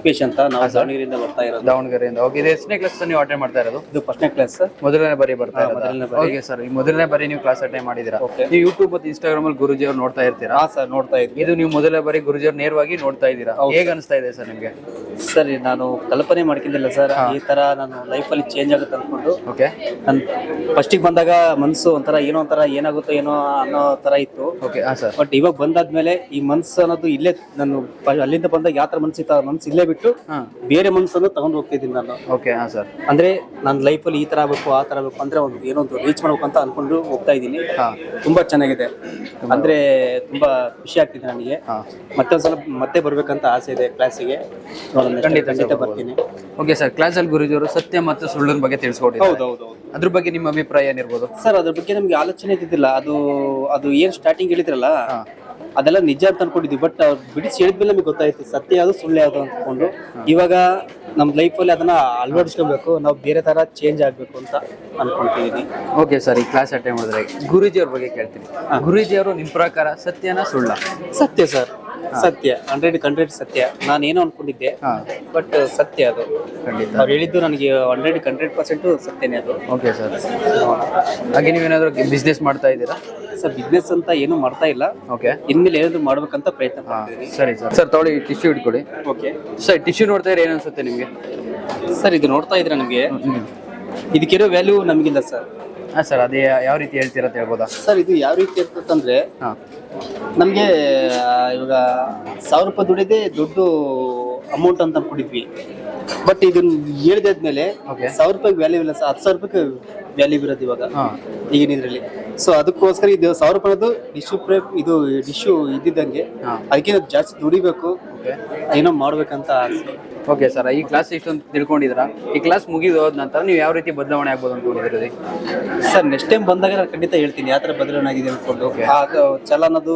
ರೂಪೇಶ್ ಅಂತ ನಾವು ದಾವಣಗೆರೆಯಿಂದ ಬರ್ತಾ ಇರೋದು. ದಾವಣಗೆರೆಯಿಂದ. ಓಕೆ, ಇದು ಎಷ್ಟನೇ ಕ್ಲಾಸ್ ನೀವು ಅಟೆಂಡ್ ಮಾಡ್ತಾ ಇರೋದು? ಇದು ಫಸ್ಟ್ನೇ ಕ್ಲಾಸ್ ಸರ್. ಮೊದಲನೇ ಬಾರಿ ಬರ್ತಾ ಮೊದಲನೇ ಇರೋದು. ಬಾರಿ. ಓಕೆ ಸರ್, ಈ ಮೊದಲನೇ ಬಾರಿ ನೀವು ಕ್ಲಾಸ್ ಅಟೆಂಡ್ ಮಾಡಿದ್ದೀರಾ. Okay. ನೀವು ಯೂಟ್ಯೂಬ್ ಮತ್ತು ಇನ್ಸ್ಟಾಗ್ರಾಮ್ ಅಲ್ಲಿ ಗುರುಜಿ ಅವ್ರು ನೋಡ್ತಾ ಇರ್ತೀರಾ? ಹಾ ಸರ್, ನೋಡ್ತಾ ಇದ್ವಿ. ಇದು ನೀವು ಮೊದಲನೇ ಬಾರಿ ಗುರುಜಿ ಅವ್ರು ನೇರವಾಗಿ ನೋಡ್ತಾ ಇದ್ದೀರಾ. ಹೌದು. ಹೇಗೆ ಅನಿಸ್ತಾ ಇದೆ ಸರ್ ನಿಮಗೆ? ಸರ್ ನಾನು ಕಲ್ಪನೆ ಮಾಡ್ಕೊಂಡಿಲ್ಲ ಸರ್, ಈ ತರ ನಾನು ಲೈಫಲ್ಲಿ ಚೇಂಜ್ ಆಗುತ್ತೆ ಅನ್ಕೊಂಡು. ಓಕೆ ನಾನು ಫಸ್ಟಿಗೆ ಬಂದಾಗ ಮನ್ಸು ಒಂಥರ ಏನೋ ಒಂಥರ ಏನಾಗುತ್ತೋ ಏನೋ ಅನ್ನೋ ತರ ಇತ್ತು. ಓಕೆ, ಹಾಂ ಸರ್. ಬಟ್ ಇವಾಗ ಬಂದಾದ್ಮೇಲೆ ಈ ಮನ್ಸು ಅನ್ನೋದು ಇಲ್ಲೇ ನಾನು ಅಲ್ಲಿಂದ ಬಂದಾಗ ಯಾವ ತರ ಮನ್ಸಿತ್ತು ಆ ಮನ್ಸು ಇಲ್ಲೇ ಬಿಟ್ಟು ಹಾಂ, ಬೇರೆ ಮನ್ಸನ್ನು ತಗೊಂಡು ಹೋಗ್ತಿದ್ದೀನಿ ನಾನು. ಓಕೆ, ಹಾಂ ಸರ್. ಅಂದ್ರೆ ನನ್ನ ಲೈಫಲ್ಲಿ ಈ ತರ ಆಗ್ಬೇಕು ಆ ತರ ಆಗ್ಬೇಕು ಅಂದ್ರೆ ಒಂದು ಏನೋ ಒಂದು ರೀಚ್ ಮಾಡ್ಬೇಕು ಅಂತ ಅನ್ಕೊಂಡು ಹೋಗ್ತಾ ಇದ್ದೀನಿ. ಹಾಂ ತುಂಬಾ ಚೆನ್ನಾಗಿದೆ, ಅಂದ್ರೆ ತುಂಬಾ ಖುಷಿ ಆಗ್ತಿದೆ ನನಗೆ. ಹಾಂ, ಮತ್ತೊಂದ್ಸಲ ಮತ್ತೆ ಬರ್ಬೇಕಂತ ಆಸೆ ಇದೆ ಕ್ಲಾಸಿಗೆ. ಖಂಡಿತ ಬರ್ತೀನಿ. ಓಕೆ ಸರ್, ಕ್ಲಾಸಲ್ಲಿ ಗುರುಜಿ ಅವರು ಸತ್ಯ ಮತ್ತು ಸುಳ್ಳಿನ ಬಗ್ಗೆ ತಿಳಿಸ್ಕೊಟ್ಟಿದ್ದಾರೆ. ಹೌದೌದು ಅದ್ರ ಬಗ್ಗೆ ನಿಮ್ಮ ಅಭಿಪ್ರಾಯ ಏನಿರ್ಬೋದು ಸರ್. ಅದ್ರ ಬಗ್ಗೆ ನಮ್ಗೆ ಆಲೋಚನೆ ಇದ್ದಿದ್ದಿಲ್ಲ. ಅದು ಏನ್ ಸ್ಟಾರ್ಟಿಂಗ್ ಹೇಳಿದ್ರಲ್ಲ ಹಾಂ, ಅದೆಲ್ಲ ನಿಜ ಅಂತ ಅನ್ಕೊಂಡಿದ್ವಿ. ಬಟ್ ಅವ್ರು ಬಿಡಿಸಿ ಹೇಳಿದ್ಮೇಲೆ ನಮಗೆ ಗೊತ್ತಾಯ್ತು ಸತ್ಯ ಯಾವುದು ಸುಳ್ಳು ಯಾವುದು ಅಂದ್ಕೊಂಡು. ಇವಾಗ ನಮ್ಮ ಲೈಫಲ್ಲಿ ಅದನ್ನ ಅಳವಡಿಸ್ಕೊಬೇಕು, ನಾವು ಬೇರೆ ತರ ಚೇಂಜ್ ಆಗ್ಬೇಕು ಅಂತ ಅನ್ಕೊಂತಿದೀನಿ. ಓಕೆ ಸರ್, ಈ ಕ್ಲಾಸ್ ಅಟೆಂಡ್ ಮಾಡಿದ್ರೆ ಗುರೂಜಿ ಅವ್ರ ಬಗ್ಗೆ ಕೇಳ್ತೀನಿ. ಗುರೂಜಿ ಅವರು ನಿಮ್ಮ ಪ್ರಕಾರ ಸತ್ಯನ ಸುಳ್ಳ? ಸತ್ಯ ಸರ್, ಸತ್ಯ 100% ಸತ್ಯ. ನಾನೇನೋ ಅನ್ಕೊಂಡಿದ್ದೆ, ಹಾಂ, ಬಟ್ ಸತ್ಯ ಅದು. ಖಂಡಿತ. ಅವ್ರು ಹೇಳಿದ್ದು ನನಗೆ 100% ಸತ್ಯನೇ ಅದು. Okay sir. ಹಾಗೆ ನೀವೇನಾದರೂ ಬಿಸ್ನೆಸ್ ಮಾಡ್ತಾ ಇದ್ದೀರಾ? ಸರ್ ಬಿಸ್ನೆಸ್ ಅಂತ ಏನು ಮಾಡ್ತಾ ಇಲ್ಲ. ಓಕೆ, ಇನ್ಮೇಲೆ ಏನಾದ್ರು ಮಾಡ್ಬೇಕಂತ ಪ್ರಯತ್ನ ಹಾಂ, ಮಾಡ್ತಿದ್ದೀನಿ. ಸರಿ ಸರ್. ಸರ್ ತಗೊಳ್ಳಿ, ಟಿಶ್ಯೂ ಇಟ್ಕೊಳ್ಳಿ. ಓಕೆ ಸರ್, ಟಿಶ್ಯೂ ನೋಡ್ತಾ ಇದ್ರೆ ಏನು ಅನ್ಸುತ್ತೆ ನಿಮಗೆ? ಸರ್, ಇದು ನೋಡ್ತಾ ಇದ್ರೆ ನಮಗೆ ಇದಕ್ಕಿರೋ ವ್ಯಾಲ್ಯೂ ನಮಗಿಲ್ಲ ಸರ್. ಹಾಂ ಸರ್, ಅದೇ ಯಾವ ರೀತಿ ಹೇಳ್ತೀರಾ ಅಂತ ಹೇಳ್ಬೋದಾ? ಸರ್, ಇದು ಯಾವ ರೀತಿ ಇರ್ತಂದ್ರೆ ಹಾಂ, ನಮಗೆ ಇವಾಗ 1000 ರೂಪಾಯಿ ದುಡಿದೇ ದೊಡ್ಡ ಅಮೌಂಟ್ ಅಂತ ಅನ್ಕೊಂಡಿದ್ವಿ. ಬಟ್ ಇದನ್ನ ಹೇಳಿದಾದ್ಮೇಲೆ ಓಕೆ, 1000 ರೂಪಾಯಿಗೆ ವ್ಯಾಲ್ಯೂ ಇಲ್ಲ ಸರ್, 10,000 ರೂಪಾಯಿಗೆ ವ್ಯಾಲ್ಯೂ ಇರೋದು ಇವಾಗ ಹಾಂ, ಈಗಿನ ಇದರಲ್ಲಿ. ಸೊ ಅದಕ್ಕೋಸ್ಕರ ಇದು 1000 ರೂಪಾಯಿದು ಡಿಶ್ಯೂ ಇದ್ದಿದ್ದಂಗೆ ಹಾಂ, ಅದಕ್ಕೆ ಜಾಸ್ತಿ ದುಡಿಬೇಕು, ಓಕೆ. ಏನೋ ಮಾಡ್ಬೇಕಂತ ಆಸೆ. ಓಕೆ ಸರ್, ಈ ಕ್ಲಾಸ್ ಇಷ್ಟೊಂದು ತಿಳ್ಕೊಂಡಿದ್ದೀರಾ. ಈ ಕ್ಲಾಸ್ ಮುಗಿದು ಹೋದ ನಂತರ ನೀವು ಯಾವ ರೀತಿ ಬದಲಾವಣೆ ಆಗ್ಬೋದು ಅನ್ಕೊಂಡಿದ್ದೀರಿ? ಸರ್ ನೆಕ್ಸ್ಟ್ ಟೈಮ್ ಬಂದಾಗ ನಾನು ಖಂಡಿತ ಹೇಳ್ತೀನಿ ಯಾವ ಥರ ಬದಲಾವಣೆ ಆಗಿದೆ ಅನ್ಕೊಂಡು. ಅದು ಛಲ ಅನ್ನೋದು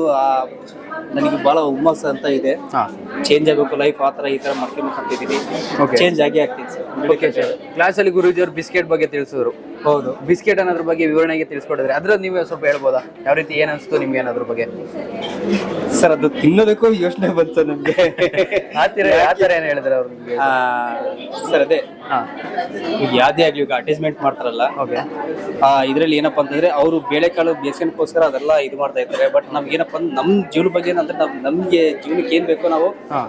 ನನಗೆ ಭಾಳ ಹುಮ್ಮಸ್ ಅಂತ ಇದೆ. ಹಾಂ, ಚೇಂಜ್ ಆಗಬೇಕು ಲೈಫ್, ಆ ಥರ ಈ ಥರ ಮಾಡ್ಕೊಂಡ್ಬಿಟ್ಟಿದ್ದೀನಿ. ಓಕೆ, ಚೇಂಜ್ ಆಗಿ ಆಗ್ತೀನಿ ಸರ್. Okay sir. ಕ್ಲಾಸಲ್ಲಿ ಗುರೂಜಿ ಅವರು ಬಿಸ್ಕೆಟ್ ಬಗ್ಗೆ ತಿಳಿಸಿದ್ರು. ಹೌದು, ಬಿಸ್ಕೆಟ್ ಅನ್ನೋದ್ರ ಬಗ್ಗೆ ವಿವರಣೆಗೆ ತಿಳಿಸ್ಕೊಡಿದ್ರೆ ಅದ್ರಲ್ಲಿ ನೀವು ಸ್ವಲ್ಪ ಹೇಳ್ಬೋದಾ? ಯಾವ ರೀತಿ ಏನು ಅನಿಸ್ತು ನಿಮ್ಗೆ ಏನಾದ್ರ ಬಗ್ಗೆ? ಸರ್ ಅದು ತಿನ್ನೋದಕ್ಕೂ ಯೋಚನೆ ಬಂತು ನಮಗೆ. ಆ ಥರ ಏನು ಹೇಳಿದ್ರೆ ಅವ್ರು ನಿಮಗೆ? ಸರ್ ಅದೇ ಹಾಂ, ಈಗ ಯಾವುದೇ ಆಗಲಿ ಈಗ ಅಟ್ಯಾಚ್ಮೆಂಟ್ ಮಾಡ್ತಾರಲ್ಲ, ಓಕೆ, ಇದರಲ್ಲಿ ಏನಪ್ಪ ಅಂತಂದ್ರೆ ಅವರು ಬೇಳೆಕಾಳು ಬೇಯಿಸ್ಕೊಂಡ್ಕೋಸ್ಕರ ಅದೆಲ್ಲ ಇದು ಮಾಡ್ತಾ ಇರ್ತಾರೆ. ಬಟ್ ನಮ್ಗೆ ಏನಪ್ಪ ಅಂದ್ರೆ ನಮ್ಮ ಜೀವನ ಬಗ್ಗೆ ಏನಂದ್ರೆ ನಮ್ಗೆ ಜೀವನಕ್ಕೆ ಏನ್ ಬೇಕೋ ನಾವು ಹಾಂ,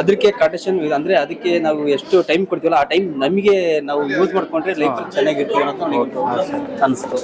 ಅದಕ್ಕೆ ಕಾಂಟ್ರಿಬ್ಯೂಷನ್ ಅಂದ್ರೆ ಅದಕ್ಕೆ ನಾವು ಎಷ್ಟು ಟೈಮ್ ಕೊಡ್ತೀವಲ್ಲ ಆ ಟೈಮ್ ನಮಗೆ ನಾವು ಯೂಸ್ ಮಾಡ್ಕೊಂಡ್ರೆ ಲೈಫ್ ಚೆನ್ನಾಗಿರ್ತೀವಿ ಅಂತ ಅನಿಸ್ತು.